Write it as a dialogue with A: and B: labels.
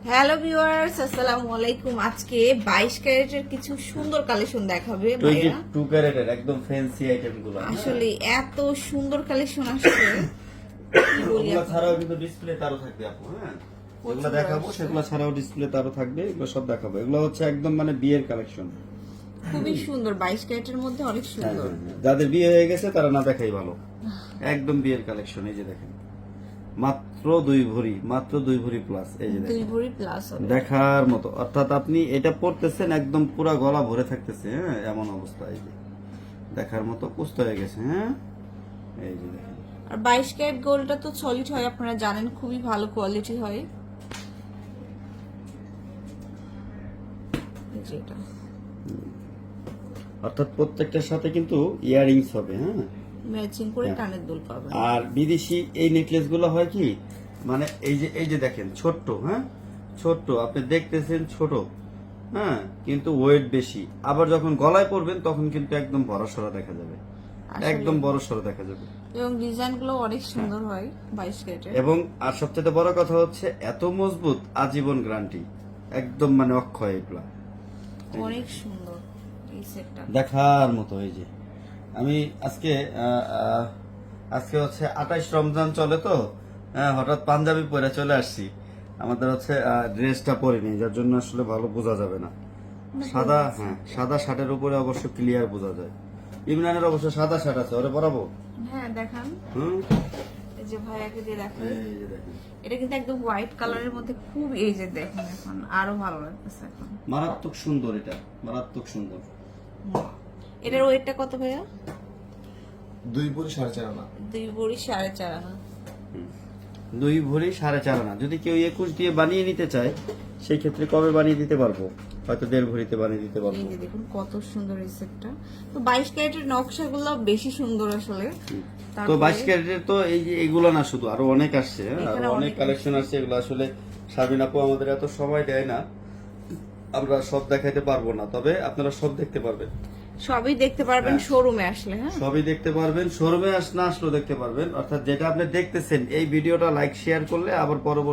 A: Hello viewers, আসসালামু আলাইকুম। আজকে 22 ক্যারেটের কিছু সুন্দর কালেকশন দেখাবে ভাইয়া।
B: 22 ক্যারেটের একদম ফ্যান্সি আইটেমগুলো।
A: আসলে এত সুন্দর কালেকশন আসছে কি বলি
B: এগুলো
A: আপনাকে।
B: ছাড়াও কিন্তু ডিসপ্লে তারও থাকবে আপু, হ্যাঁ এগুলো দেখাবো, সেগুলো ছাড়াও ডিসপ্লে তারও থাকবে, এগুলো সব দেখাবো। এগুলো হচ্ছে একদম মানে বিয়ের কালেকশন,
A: খুবই সুন্দর, 22 ক্যারেটের মধ্যে অনেক সুন্দর।
B: যাদের বিয়ে হয়ে গেছে তারা না দেখাই ভালো। একদম বিয়ের কালেকশন, এই যে দেখেন মাত্র 2 ভরি প্লাস, এই যে
A: 2
B: দেখেন
A: ভরি প্লাস হবে।
B: দেখার মতো। অর্থাৎ আপনি এটা পড়তেছেন একদম পুরা গলা ভরে থাকতেছে, হ্যাঁ এমন অবস্থা। এই যে দেখার মতো কুস্ত হয়ে গেছে, হ্যাঁ এই যে দেখেন।
A: আর 22 ক্যারেট গোল্ডটা তো সলিড হয়, আপনারা জানেন, খুবই ভালো কোয়ালিটি হয়। এই যে এটা
B: অর্থাৎ প্রত্যেকটার সাথে কিন্তু ইয়ারিংস হবে, হ্যাঁ
A: ম্যাচিং করে কানের দুল পাবেন।
B: আর বিদেশি এই নেকলেস গুলো হয় কি, মানে এই যে দেখেন ছোট্ট, হ্যাঁ ছোট্ট, আপনি দেখতেছেন ছোট, হ্যাঁ কিন্তু ওয়েট বেশি। আবার যখন গলায় পরবেন তখন কিন্তু একদম বড়সড় দেখা যাবে, একদম বড়সড় দেখা যাবে।
A: এবং ডিজাইনগুলো অনেক সুন্দর হয় 22 ক্যারেটের।
B: এবং আর সবচেয়ে বড় কথা হচ্ছে এত মজবুত, আজীবন গ্যারান্টি, একদম মানে অক্ষয়। এগুলা
A: অনেক সুন্দর এই সেটটা।
B: দেখার মতো। এই যে আমি আজকে আজকে হচ্ছে 28 রমজান চলে, তো হ্যাঁ হঠাৎ পাঞ্জাবি পরে চলে আসছি। আমাদের হচ্ছে ড্রেসটা পরিনি, যার জন্য আসলে ভালো বোঝা যাবে না। সাদা, হ্যাঁ সাদা শার্টের উপরে অবশ্য ক্লিয়ার বোঝা যায়। ইমরানের অবশ্য সাদা শার্ট আছে, ওরে পরাবো।
A: হ্যাঁ দেখান,
B: হুম
A: এই যে ভাইয়াকে দিয়ে দেখান।
B: এই যে দেখেন
A: এটা কিন্তু একদম হোয়াইট কালারের মধ্যে খুব, এই যে দেখুন এখন আরো ভালো লাগতেছে এখন।
B: মারাত্মক সুন্দর, এটা মারাত্মক সুন্দর।
A: এটার ওয়েটটা কত ভাইয়া?
C: 2 ভরি 4.5 আনা।
A: 2 ভরি 4.5 আনা।
B: 2 ভরি 4.5 আনা। যদি কেউ 21 দিয়ে বানিয়ে নিতে চায় সেই ক্ষেত্রে কবে বানিয়ে দিতে পারবো? হয়তো 1.5 ভরিতে বানিয়ে দিতে পারবো।
A: এই যে দেখুন কত সুন্দর এই সেটটা। তো 22 ক্যারেটের নকশাগুলো বেশি সুন্দর আসলে।
B: তো
A: তারপরে
B: 22 ক্যারেটের তো এই যে এগুলো না শুধু, আরো অনেক আসছে, হ্যাঁ
A: এখানে
B: আরো অনেক
A: অনেক
B: কালেকশন আসছে। এগুলো আসলে শাবিন আপু আমাদের এত সময় দেয় না, আমরা সব দেখাইতে পারবো না, তবে আপনারা সব দেখতে পারবেন,
A: সবই দেখতে পারবেন শোরুমে আসলে। হ্যাঁ
B: সবই দেখতে পারবেন, শোরুমে না আসলেও দেখতে পারবেন। অর্থাৎ যেটা আপনি দেখতেছেন এই ভিডিওটা লাইক শেয়ার করলে আবার পরবর্তী